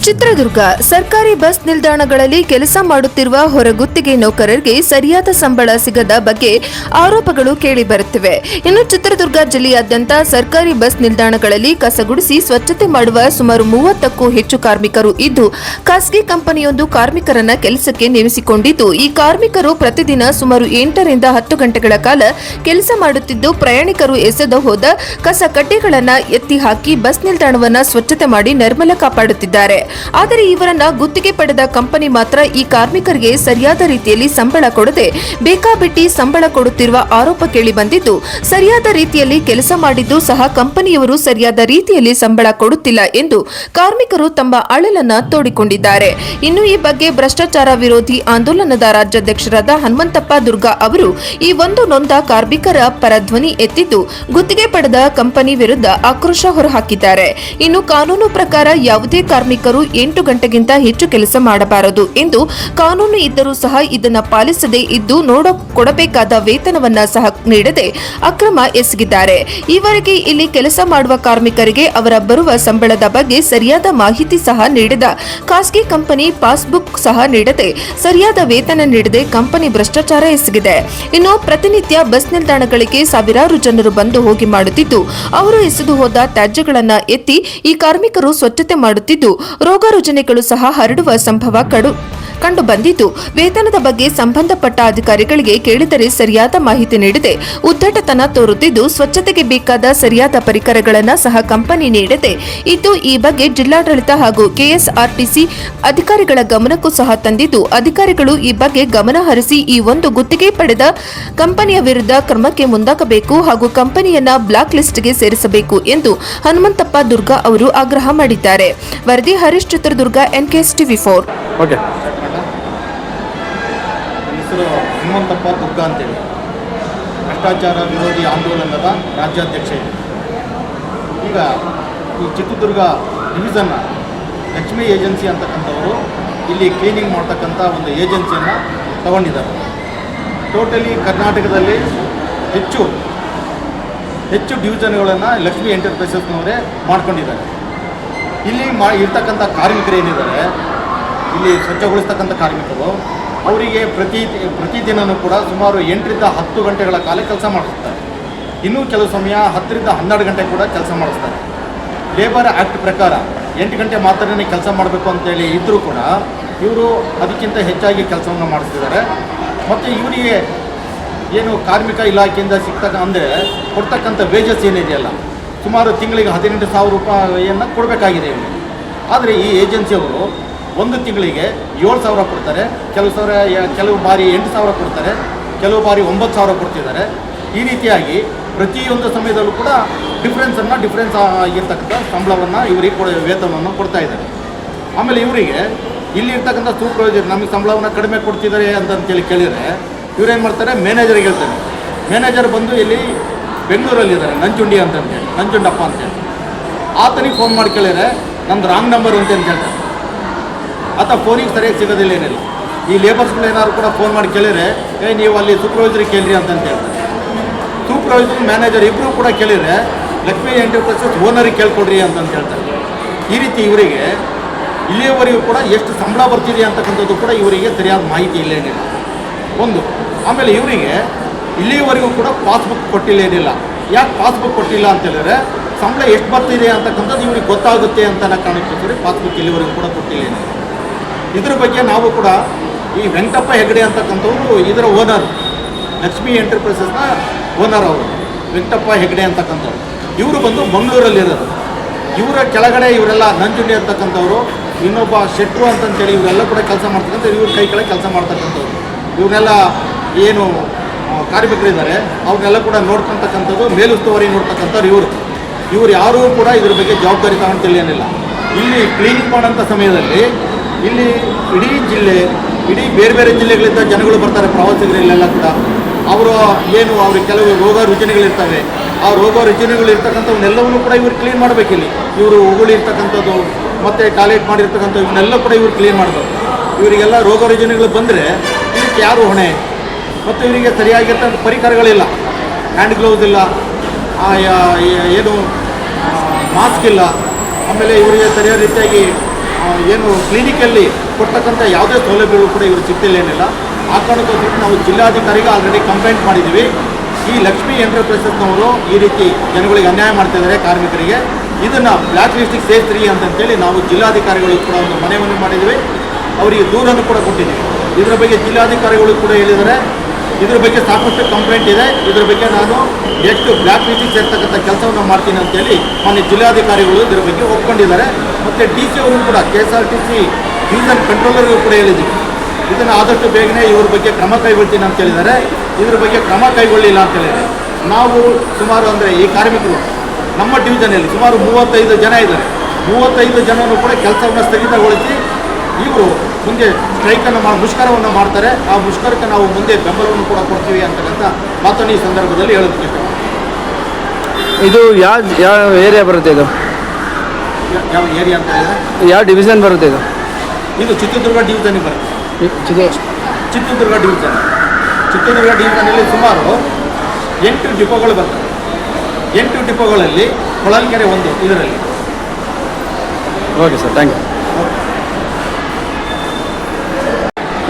ಚಿತ್ರದುರ್ಗ ಸರ್ಕಾರಿ ಬಸ್ ನಿಲ್ದಾಣಗಳಲ್ಲಿ ಕೆಲಸ ಮಾಡುತ್ತಿರುವ ಹೊರಗುತ್ತಿಗೆ ನೌಕರರಿಗೆ ಸರಿಯಾದ ಸಂಬಳ ಸಿಗದ ಬಗ್ಗೆ ಆರೋಪಗಳು ಕೇಳಿಬರುತ್ತಿವೆ. ಇನ್ನು ಚಿತ್ರದುರ್ಗ ಜಿಲ್ಲೆಯಾದ್ಯಂತ ಸರ್ಕಾರಿ ಬಸ್ ನಿಲ್ದಾಣಗಳಲ್ಲಿ ಕಸಗುಡಿಸಿ ಸ್ವಚ್ಛತೆ ಮಾಡುವ ಸುಮಾರು 30ಕ್ಕೂ ಹೆಚ್ಚು ಕಾರ್ಮಿಕರು ಇದ್ದು, ಖಾಸಗಿ ಕಂಪನಿಯೊಂದು ಕಾರ್ಮಿಕರನ್ನ ಕೆಲಸಕ್ಕೆ ನೇಮಿಸಿಕೊಂಡಿದ್ದು, ಈ ಕಾರ್ಮಿಕರು ಪ್ರತಿದಿನ ಸುಮಾರು 8 ರಿಂದ 10 ಗಂಟೆಗಳ ಕಾಲ ಕೆಲಸ ಮಾಡುತ್ತಿದ್ದು, ಪ್ರಯಾಣಿಕರು ಎಸೆದು ಹೋದ ಕಸ ಕಡ್ಡಿಗಳನ್ನ ಎತ್ತಿ ಹಾಕಿ ಬಸ್ ನಿಲ್ದಾಣವನ್ನ ಸ್ವಚ್ಛತೆ ಮಾಡಿ ನೈರ್ಮಲ್ಯ ಕಾಪಾಡುತ್ತಿದ್ದಾರೆ. ಆದರೆ ಇವರನ್ನ ಗುತ್ತಿಗೆ ಪಡೆದ ಕಂಪನಿ ಮಾತ್ರ ಈ ಕಾರ್ಮಿಕರಿಗೆ ಸರಿಯಾದ ರೀತಿಯಲ್ಲಿ ಸಂಬಳ ಕೊಡದೆ ಬೇಕಾಬಿಟ್ಟಿ ಸಂಬಳ ಕೊಡುತ್ತಿರುವ ಆರೋಪ ಕೇಳಿ ಬಂದಿದ್ದು, ಸರಿಯಾದ ರೀತಿಯಲ್ಲಿ ಕೆಲಸ ಮಾಡಿದ್ದು ಸಹ ಕಂಪನಿಯವರು ಸರಿಯಾದ ರೀತಿಯಲ್ಲಿ ಸಂಬಳ ಕೊಡುತ್ತಿಲ್ಲ ಎಂದು ಕಾರ್ಮಿಕರು ತಮ್ಮ ಅಳಲನ್ನ ತೋಡಿಕೊಂಡಿದ್ದಾರೆ. ಇನ್ನು ಈ ಬಗ್ಗೆ ಭ್ರಷ್ಟಾಚಾರ ವಿರೋಧಿ ಆಂದೋಲನದ ರಾಜ್ಯಾಧ್ಯಕ್ಷರಾದ ಹನುಮಂತಪ್ಪ ದುರ್ಗಾ ಅವರು ಈ ಒಂದು ನೊಂದ ಕಾರ್ಮಿಕರ ಪರ ಧ್ವನಿ ಎತ್ತಿದ್ದು, ಗುತ್ತಿಗೆ ಪಡೆದ ಕಂಪನಿ ವಿರುದ್ಧ ಆಕ್ರೋಶ ಹೊರಹಾಕಿದ್ದಾರೆ. ಇನ್ನು ಕಾನೂನು ಪ್ರಕಾರ ಯಾವುದೇ ಕಾರ್ಮಿಕರು 8 ಗಂಟೆಗಿಂತ ಹೆಚ್ಚು ಕೆಲಸ ಮಾಡಬಾರದು ಎಂದು ಕಾನೂನು ಇದ್ದರೂ ಸಹ ಇದನ್ನ ಪಾಲಿಸದೇ ಇದ್ದು ಕೊಡಬೇಕಾದ ವೇತನವನ್ನ ಸಹ ನೀಡದೆ ಅಕ್ರಮ ಎಸಗಿದ್ದಾರೆ. ಈವರೆಗೆ ಇಲ್ಲಿ ಕೆಲಸ ಮಾಡುವ ಕಾರ್ಮಿಕರಿಗೆ ಅವರ ಬರುವ ಸಂಬಳದ ಬಗ್ಗೆ ಸರಿಯಾದ ಮಾಹಿತಿ ಸಹ ನೀಡದ ಖಾಸಗಿ ಕಂಪನಿ ಪಾಸ್ಬುಕ್ ಸಹ ನೀಡದೆ ಸರಿಯಾದ ವೇತನ ನೀಡದೆ ಕಂಪನಿ ಭ್ರಷ್ಟಾಚಾರ ಎಸಗಿದೆ. ಇನ್ನು ಪ್ರತಿನಿತ್ಯ ಬಸ್ ನಿಲ್ದಾಣಗಳಿಗೆ ಸಾವಿರಾರು ಜನರು ಬಂದು ಹೋಗಿ ಮಾಡುತ್ತಿದ್ದು, ಅವರು ಎಸೆದು ಹೋದ ತ್ಯಾಜ್ಯಗಳನ್ನ ಎತ್ತಿ ಈ ಕಾರ್ಮಿಕರು ಸ್ವಚ್ಛತೆ ಮಾಡುತ್ತಿದ್ದು, ರೋಗ ರುಜಿನಗಳು ಸಹ ಹರಡುವ ಸಂಭವ ಕಂಡು ಬಂದಿದ್ದು, ವೇತನದ ಬಗ್ಗೆ ಸಂಬಂಧಪಟ್ಟ ಅಧಿಕಾರಿಗಳಿಗೆ ಕೇಳಿದರೆ ಸರಿಯಾದ ಮಾಹಿತಿ ನೀಡದೆ ಉದ್ದಟತನ ತೋರುತ್ತಿದ್ದು, ಸ್ವಚ್ಛತೆಗೆ ಬೇಕಾದ ಸರಿಯಾದ ಪರಿಕರಗಳನ್ನು ಸಹ ಕಂಪನಿ ನೀಡದೆ ಇದ್ದು, ಈ ಬಗ್ಗೆ ಜಿಲ್ಲಾಡಳಿತ ಹಾಗೂ ಕೆಎಸ್ಆರ್ಟಿಸಿ ಅಧಿಕಾರಿಗಳ ಗಮನಕ್ಕೂ ಸಹ ತಂದಿದ್ದು, ಅಧಿಕಾರಿಗಳು ಈ ಬಗ್ಗೆ ಗಮನ ಹರಿಸಿ ಈ ಒಂದು ಗುತ್ತಿಗೆ ಪಡೆದ ಕಂಪನಿಯ ವಿರುದ್ಧ ಕ್ರಮಕ್ಕೆ ಮುಂದಾಗಬೇಕು ಹಾಗೂ ಕಂಪನಿಯನ್ನ ಬ್ಲಾಕ್ ಲಿಸ್ಟ್ಗೆ ಸೇರಿಸಬೇಕು ಎಂದು ಹನುಮಂತಪ್ಪ ದುರ್ಗಾ ಅವರು ಆಗ್ರಹ ಮಾಡಿದ್ದಾರೆ. ವರದಿ ಹರೀಶ್, ಚಿತ್ರದುರ್ಗ, NKS TV4. ಹೆಸರು ಹನುಮಂತಪ್ಪ ದುರ್ಗಾ ಅಂತೇಳಿ, ಭ್ರಷ್ಟಾಚಾರ ವಿರೋಧಿ ಆಂದೋಲನದ ರಾಜ್ಯಾಧ್ಯಕ್ಷ. ಈಗ ಈ ಚಿತ್ರದುರ್ಗ ಡಿವಿಷನ್ನ ಲಕ್ಷ್ಮಿ ಏಜೆನ್ಸಿ ಅಂತಕ್ಕಂಥವರು ಇಲ್ಲಿ ಕ್ಲೀನಿಂಗ್ ಮಾಡ್ತಕ್ಕಂಥ ಒಂದು ಏಜೆನ್ಸಿಯನ್ನು ತಗೊಂಡಿದ್ದಾರೆ. ಟೋಟಲಿ ಕರ್ನಾಟಕದಲ್ಲಿ ಹೆಚ್ಚು ಡಿವಿಷನ್ಗಳನ್ನು ಲಕ್ಷ್ಮಿ ಎಂಟರ್ಪ್ರೈಸಸ್ನವರೇ ಮಾಡ್ಕೊಂಡಿದ್ದಾರೆ. ಇಲ್ಲಿ ಇರ್ತಕ್ಕಂಥ ಕಾರ್ಮಿಕರೇನಿದ್ದಾರೆ, ಇಲ್ಲಿ ಸ್ವಚ್ಛಗೊಳಿಸ್ತಕ್ಕಂಥ ಕಾರ್ಮಿಕರು, ಅವರಿಗೆ ಪ್ರತಿದಿನವೂ ಕೂಡ ಸುಮಾರು 8 ರಿಂದ 10 ಗಂಟೆಗಳ ಕಾಲ ಕೆಲಸ ಮಾಡಿಸ್ತಾರೆ. ಇನ್ನೂ ಕೆಲವು ಸಮಯ 10 ರಿಂದ 12 ಗಂಟೆ ಕೂಡ ಕೆಲಸ ಮಾಡಿಸ್ತಾರೆ. ಲೇಬರ್ ಆ್ಯಕ್ಟ್ ಪ್ರಕಾರ 8 ಗಂಟೆ ಮಾತ್ರನೇ ಕೆಲಸ ಮಾಡಬೇಕು ಅಂತೇಳಿ ಇದ್ದರೂ ಕೂಡ ಇವರು ಅದಕ್ಕಿಂತ ಹೆಚ್ಚಾಗಿ ಕೆಲಸವನ್ನು ಮಾಡಿಸ್ತಿದ್ದಾರೆ. ಮತ್ತು ಇವರಿಗೆ ಏನು ಕಾರ್ಮಿಕ ಇಲಾಖೆಯಿಂದ ಕೊಡ್ತಕ್ಕಂಥ ವೇಜಸ್ ಏನಿದೆಯಲ್ಲ, ಸುಮಾರು ತಿಂಗಳಿಗೆ 18,000 ರೂಪಾಯಿಯನ್ನು ಕೊಡಬೇಕಾಗಿದೆ ಇವರಿಗೆ. ಆದರೆ ಈ ಏಜೆನ್ಸಿಯವರು ಒಂದು ತಿಂಗಳಿಗೆ 7,000 ಕೊಡ್ತಾರೆ, ಕೆಲವು ಬಾರಿ 8,000 ಕೊಡ್ತಾರೆ, ಕೆಲವು ಬಾರಿ 9,000 ಕೊಡ್ತಿದ್ದಾರೆ. ಈ ರೀತಿಯಾಗಿ ಪ್ರತಿಯೊಂದು ಸಮಯದಲ್ಲೂ ಕೂಡ ಡಿಫ್ರೆನ್ಸ್ ಆಗಿರ್ತಕ್ಕಂಥ ಸಂಬಳವನ್ನು ಇವರಿಗೆ ವೇತನವನ್ನು ಕೊಡ್ತಾ ಇದ್ದಾರೆ. ಆಮೇಲೆ ಇವರಿಗೆ ಇಲ್ಲಿ ಇರ್ತಕ್ಕಂಥ ಸೂಪರ್ವೈಸರ್ ನಮಗೆ ಸಂಬಳವನ್ನು ಕಡಿಮೆ ಕೊಡ್ತಿದ್ದಾರೆ ಅಂತೇಳಿ ಕೇಳಿದರೆ ಇವರೇನು ಮಾಡ್ತಾರೆ, ಮ್ಯಾನೇಜರ್ಗೆ ಹೇಳ್ತಾರೆ. ಮ್ಯಾನೇಜರ್ ಬಂದು ಇಲ್ಲಿ ಬೆಂಗಳೂರಲ್ಲಿದ್ದಾರೆ, ನಂಜುಂಡಪ್ಪ ಅಂತೇಳಿ. ಆತನಿಗೆ ಫೋನ್ ಮಾಡಿ ಕೇಳಿದರೆ ನಂದು ರಾಂಗ್ ನಂಬರ್ ಅಂತ ಹೇಳ್ತಾರೆ. ಆತ ಫೋನಿಗೆ ಸರಿಯಾಗಿ ಸಿಗೋದಿಲ್ಲ, ಏನಿಲ್ಲ. ಈ ಲೇಬರ್ಸ್ಗಳು ಏನಾದ್ರು ಕೂಡ ಫೋನ್ ಮಾಡಿ ಕೇಳಿದರೆ ನೀವು ಅಲ್ಲಿ ಸೂಪರ್ವೈಸರಿಗೆ ಕೇಳಿರಿ ಅಂತ ಹೇಳ್ತಾರೆ. ಸೂಪರ್ವೈಸರ್ ಮ್ಯಾನೇಜರ್ ಇಬ್ಬರು ಕೂಡ ಕೇಳಿದರೆ ಲಕ್ಷ್ಮಿ ಎಂಟರ್ಪ್ರೈಸಸ್ ಓನರಿಗೆ ಕೇಳ್ಕೊಡ್ರಿ ಅಂತ ಹೇಳ್ತಾರೆ. ಈ ರೀತಿ ಇವರಿಗೆ ಇಲ್ಲಿಯವರೆಗೂ ಕೂಡ ಎಷ್ಟು ಸಂಬಳ ಬರ್ತಿದೆ ಅಂತಕ್ಕಂಥದ್ದು ಕೂಡ ಇವರಿಗೆ ಸರಿಯಾದ ಮಾಹಿತಿ ಇಲ್ಲೇನಿಲ್ಲ ಒಂದು. ಆಮೇಲೆ ಇವರಿಗೆ ಇಲ್ಲಿಯವರೆಗೂ ಕೂಡ ಪಾಸ್ಬುಕ್ ಕೊಟ್ಟಿಲ್ಲ, ಏನಿಲ್ಲ. ಯಾಕೆ ಪಾಸ್ಬುಕ್ ಕೊಟ್ಟಿಲ್ಲ ಅಂತ ಹೇಳಿದ್ರೆ ಸಂಬಳ ಎಷ್ಟು ಬರ್ತಿದೆ ಅಂತಕ್ಕಂಥದ್ದು ಇವ್ರಿಗೆ ಗೊತ್ತಾಗುತ್ತೆ ಅಂತ ಕಾರಣಕ್ಕೋಸ್ಕರ ಪಾಸ್ಬುಕ್ ಇಲ್ಲಿವರೆಗೂ ಕೂಡ ಕೊಟ್ಟಿಲ್ಲ, ಏನಿಲ್ಲ. ಇದ್ರ ಬಗ್ಗೆ ನಾವು ಕೂಡ ಈ ವೆಂಕಟಪ್ಪ ಹೆಗಡೆ ಅಂತಕ್ಕಂಥವ್ರು ಇದರ ಓನರ್, ಲಕ್ಷ್ಮಿ ಎಂಟರ್ಪ್ರೈಸಸ್ನ ಓನರ್ ಅವರು ವೆಂಕಟಪ್ಪ ಹೆಗಡೆ ಅಂತಕ್ಕಂಥವ್ರು. ಇವರು ಬಂದು ಮಂಗಳೂರಲ್ಲಿರೋದು. ಇವರ ಕೆಳಗಡೆ ಇವರೆಲ್ಲ ನಂಜುಂಡಿ ಅಂತಕ್ಕಂಥವ್ರು, ಇನ್ನೊಬ್ಬ ಶೆಟ್ರು ಅಂತಂತೇಳಿ ಇವರೆಲ್ಲ ಕೂಡ ಕೆಲಸ ಮಾಡ್ತಕ್ಕಂಥ, ಇವ್ರ ಕೈ ಕೆಳಗೆ ಕೆಲಸ ಮಾಡ್ತಕ್ಕಂಥವ್ರು. ಇವ್ರನ್ನೆಲ್ಲ ಏನು ಕಾರ್ಮಿಕರಿದ್ದಾರೆ ಅವ್ರನ್ನೆಲ್ಲ ಕೂಡ ನೋಡ್ಕೊತಕ್ಕಂಥದ್ದು, ಮೇಲುಸ್ತುವಾರಿ ನೋಡ್ತಕ್ಕಂಥವ್ರು ಇವರು ಯಾರೂ ಕೂಡ ಇದ್ರ ಬಗ್ಗೆ ಜವಾಬ್ದಾರಿ ತಗೊಂಡು ಏನಿಲ್ಲ. ಇಲ್ಲಿ ಕ್ಲೀನಿಂಗ್ ಮಾಡೋಂಥ ಸಮಯದಲ್ಲಿ ಇಲ್ಲಿ ಇಡೀ ಬೇರೆ ಬೇರೆ ಜಿಲ್ಲೆಗಳಿಂದ ಜನಗಳು ಬರ್ತಾರೆ, ಪ್ರವಾಸಿಗರು. ಇಲ್ಲೆಲ್ಲ ಕೂಡ ಅವ್ರಿಗೆ ಕೆಲವು ರೋಗ ರುಜಿನಗಳಿರ್ತವೆ. ಆ ರೋಗ ರುಜಿನಗಳು ಇರ್ತಕ್ಕಂಥವನ್ನೆಲ್ಲವನ್ನೂ ಕೂಡ ಇವ್ರು ಕ್ಲೀನ್ ಮಾಡಬೇಕಿಲ್ಲಿ. ಇವರು ಉಗುಳಿರ್ತಕ್ಕಂಥದ್ದು ಮತ್ತು ಟಾಯ್ಲೆಟ್ ಮಾಡಿರ್ತಕ್ಕಂಥ ಇವನ್ನೆಲ್ಲ ಕೂಡ ಇವ್ರು ಕ್ಲೀನ್ ಮಾಡಬೇಕು. ಇವರಿಗೆಲ್ಲ ರೋಗ ರುಜಿನಗಳು ಬಂದರೆ ಇದಕ್ಕೆ ಯಾರು ಹೊಣೆ? ಮತ್ತು ಇವರಿಗೆ ಸರಿಯಾಗಿರ್ತಕ್ಕಂಥ ಪರಿಕರಗಳಿಲ್ಲ, ಹ್ಯಾಂಡ್ ಗ್ಲೌಸ್ ಇಲ್ಲ, ಏನು ಮಾಸ್ಕ್ ಇಲ್ಲ, ಆಮೇಲೆ ಇವರಿಗೆ ಸರಿಯಾದ ರೀತಿಯಾಗಿ ಏನು ಕ್ಲಿನಿಕಲ್ಲಿ ಕೊಡ್ತಕ್ಕಂಥ ಯಾವುದೇ ಸೌಲಭ್ಯಗಳು ಕೂಡ ಇವರು ಸಿಗ್ತಿಲ್ಲ ಏನಿಲ್ಲ. ಆ ಕಾರಣಕ್ಕೋಸ್ಕರ ನಾವು ಜಿಲ್ಲಾಧಿಕಾರಿಗೆ ಆಲ್ರೆಡಿ ಕಂಪ್ಲೇಂಟ್ ಮಾಡಿದ್ದೀವಿ. ಈ ಲಕ್ಷ್ಮಿ ಎಂಟರ್ಪ್ರೈಸಸ್ನವರು ಈ ರೀತಿ ಜನಗಳಿಗೆ ಅನ್ಯಾಯ ಮಾಡ್ತಿದ್ದಾರೆ ಕಾರ್ಮಿಕರಿಗೆ. ಇದನ್ನು ಬ್ಲ್ಯಾಕ್ ಲಿಸ್ಟಿಗೆ ಸೇರಿಸ್ರಿ ಅಂತಂತೇಳಿ ನಾವು ಜಿಲ್ಲಾಧಿಕಾರಿಗಳು ಕೂಡ ಒಂದು ಮನವಿ ಮಾಡಿದ್ದೀವಿ. ಅವರಿಗೆ ದೂರನ್ನು ಕೂಡ ಕೊಟ್ಟಿದ್ದೀವಿ. ಇದರ ಬಗ್ಗೆ ಜಿಲ್ಲಾಧಿಕಾರಿಗಳು ಕೂಡ ಹೇಳಿದ್ದಾರೆ. ಇದ್ರ ಬಗ್ಗೆ ಸಾಕಷ್ಟು ಕಂಪ್ಲೇಂಟ್ ಇದೆ. ಇದ್ರ ಬಗ್ಗೆ ನಾನು ಎಷ್ಟು ಬ್ಲ್ಯಾಕ್ ಲಿಸ್ಟಿಗೆ ಸೇರ್ತಕ್ಕಂಥ ಕೆಲಸವನ್ನು ಮಾಡ್ತೀನಿ ಅಂತೇಳಿ ಮಾನ್ಯ ಜಿಲ್ಲಾಧಿಕಾರಿಗಳು ಇದರ ಬಗ್ಗೆ ಒಪ್ಕೊಂಡಿದ್ದಾರೆ. ಮತ್ತು DC ಅವರು ಕೂಡ KSRTC ಡೀಸೆಲ್ ಕಂಟ್ರೋಲರ್ಗೂ ಕೂಡ ಹೇಳಿದ್ದೀವಿ. ಇದನ್ನು ಆದಷ್ಟು ಬೇಗನೆ ಇವ್ರ ಬಗ್ಗೆ ಕ್ರಮ ಕೈಗೊಳ್ತೀನಿ ಅಂತ ಹೇಳಿದ್ದಾರೆ. ಇದ್ರ ಬಗ್ಗೆ ಕ್ರಮ ಕೈಗೊಳ್ಳಿಲ್ಲ ಅಂತ ಹೇಳಿದ್ದಾರೆ. ನಾವು ಸುಮಾರು ಅಂದರೆ ಈ ಕಾರ್ಮಿಕರು ನಮ್ಮ ಡಿವಿಷನಲ್ಲಿ ಸುಮಾರು 35 ಜನ ಇದ್ದಾರೆ. 35 ಜನರು ಕೂಡ ಕೆಲಸವನ್ನು ಸ್ಥಗಿತಗೊಳಿಸಿ ಇವರು ಮುಂದೆ ಸ್ಟ್ರೈಕನ್ನು ಮುಷ್ಕರವನ್ನು ಮಾಡ್ತಾರೆ. ಆ ಮುಷ್ಕರಕ್ಕೆ ನಾವು ಮುಂದೆ ಬೆಂಬಲವನ್ನು ಕೂಡ ಕೊಡ್ತೀವಿ ಅಂತಕ್ಕಂಥ ಮಾತನ್ನು ಈ ಸಂದರ್ಭದಲ್ಲಿ ಹೇಳೋದಕ್ಕೆ. ಇದು ಯಾವ ಏರಿಯಾ ಬರುತ್ತೆ? ಇದು ಯಾವ ಏರಿಯಾ ಅಂತ ಹೇಳಿದ್ರೆ ಯಾವ ಡಿವಿಷನ್ ಬರುತ್ತೆ? ಇದು ಚಿತ್ರದುರ್ಗ ಡಿವಿಷನ್ಗೆ ಬರುತ್ತೆ. ಚಿತ್ರದುರ್ಗ ಡಿವಿಷನಲ್ಲಿ ಸುಮಾರು 8 ಡಿಪೋಗಳು ಬರ್ತವೆ. 8 ಡಿಪೋಗಳಲ್ಲಿ ಹೊಳಲ್ಕೆರೆ ಒಂದು ಇದರಲ್ಲಿ. Okay sir, thank you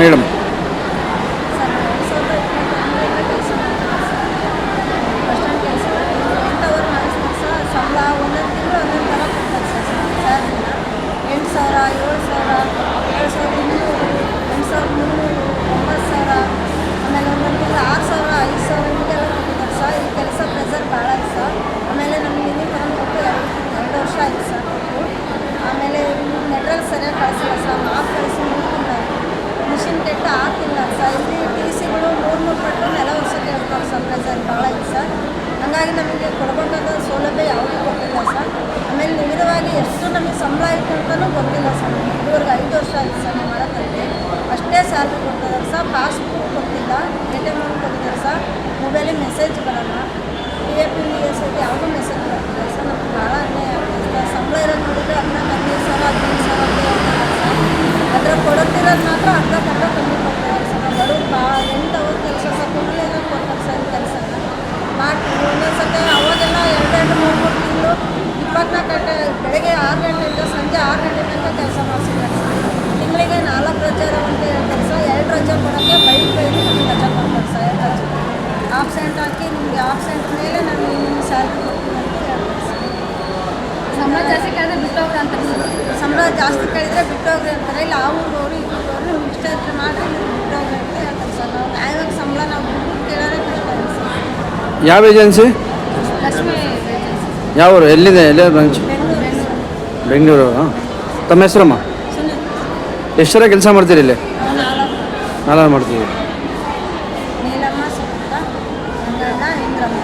madam. ಹಾಗಾಗಿ ನಮಗೆ ಕೊಡಬೇಕಾದ ಸೌಲಭ್ಯ ಯಾವುದೂ ಗೊತ್ತಿಲ್ಲ ಸರ್. ಆಮೇಲೆ ನಿಗದಿವಾಗಿ ಎಷ್ಟು ನಮಗೆ ಸಂಬಳ ಇತ್ತು ಅಂತಲೂ ಗೊತ್ತಿಲ್ಲ ಸರ್. ಇದುವರೆಗೆ 5 ವರ್ಷ ಆಯಿತು ಸರ್ ನಾವು ಮಾಡೋಕ್ಕಂತೆ. ಅಷ್ಟೇ ಸ್ಯಾಲ್ರಿ ಕೊಡ್ತಿದ್ದಾರೆ ಸರ್. ಪಾಸ್ಬುಕ್ ಕೊಡ್ತಿಲ್ಲ, ATM ಕೊಡ್ತಿದ್ದಾರೆ ಸರ್. ಮೊಬೈಲಿಗೆ ಮೆಸೇಜ್ ಬರೋಲ್ಲ, PF ಯಾವುದೂ ಮೆಸೇಜ್ ಬರ್ತಿಲ್ಲ ಸರ್. ನಮ್ಗೆ ಭಾಳ ಅನ್ಯಾಯ ಆಗ್ತದೆ ಸರ್. ಸಂಬಳ ಇರೋದು ನೋಡಿದರೆ 15,000 ಅಂತ ಹೇಳ್ತಾರೆ ಸರ್. ಅದರ ಕೊಡುತ್ತಿರೋದು ಮಾತ್ರ ಅರ್ಧಕ್ಕರ್ಧ ಕಮ್ಮಿ ಕೊಡ್ತಾರೆ ಸರ್. ನಾವು ಬಡವ್ರು ಭಾಳ 8 ಅವರ್ ಕೆಲಸ ಸರ್. ಕೊಡಲಿಲ್ಲ ಕೊಡ್ತಾರೆ ಸರ್ ಈ ಕೆಲಸನ ಮಾಡ್ತೀವಿ. ಒಂದೊಂದ್ಸತಿ ಅವಾಗೆಲ್ಲ 2-3 ತಿಂಗಳು 24 ಗಂಟೆ ಬೆಳಗ್ಗೆ 6 ಗಂಟೆಯಿಂದ ಸಂಜೆ 6 ಗಂಟೆ ತನಕ ಕೆಲಸ ಮಾಡಿಸಿದ್ದಾರೆ ಸರ್. ತಿಂಗಳಿಗೆ 4 ರಜೆ ಅಂತ ಹೇಳ್ತಾರೆ ಸರ್. 2 ರಜೆ ಕೊಡೋಕ್ಕೆ ಬೈಕ್ ನಮಗೆ ರಜೆ ಕೊಡ್ತಾರೆ ಸರ್. 2 ರಜೆ ಆಬ್ಸೆಂಟ್ ಹಾಕಿ ನಿಮಗೆ ಆಬ್ಸೆಂಟ್ ಮೇಲೆ ನಾನು ನಿಮ್ಮ ಸ್ಯಾಲ್ರಿ ಕೊಡ್ತೀನಿ ಅಂತ ಹೇಳ್ತಾರೆ ಸರ್. ಸಂಬಳ ಜಾಸ್ತಿ ಕೇಳಿದ್ರೆ ಬಿಟ್ಟೋಗ್ರಿ ಅಂತಾರೆ ಸರ್. ಸಂಬಳ ಜಾಸ್ತಿ ಕೇಳಿದರೆ ಬಿಟ್ಟೋಗ್ರಿ ಅಂತಾರೆ. ಇಲ್ಲ ಆ ಊರವರು ಈ ಊರವರು ನಿಮ್ಗೆ ಇಷ್ಟ ಇದ್ರೆ ಮಾಡಿರಿ, ನೀವು ಬಿಟ್ಟೋಗ್ರಿ ಅಂತ ಹೇಳ್ತಾರೆ ಸರ್. ನಾವು ನ್ಯಾಯವಾಗಿ ಸಂಬಳ ನಾವು ಕೇಳೋದೇ ಕಷ್ಟ ಇದೆ ಸರ್. ಯಾವ ಏಜೆನ್ಸಿ? ಲಕ್ಷ್ಮಿ ಏಜೆನ್ಸಿ. ಯಾವ ಊರು? ಎಲ್ಲಿದೆ? ಬ್ರಾಂಚ್? ಬೆಂಗಳೂರು. ತಮ್ಮ ಹೆಸರಮ್ಮ? ಸುನೀಲ್. ಎಷ್ಟು ಜನ ಕೆಲಸ ಮಾಡ್ತೀರಿ ಇಲ್ಲಿ? 4 4 ಮಾಡ್ತೀವಿ. ನೀಲಮ್ಮ, ಸುನೀತ, ರಂಗಣ್ಣ, ಇಂದ್ರಮ್ಮ.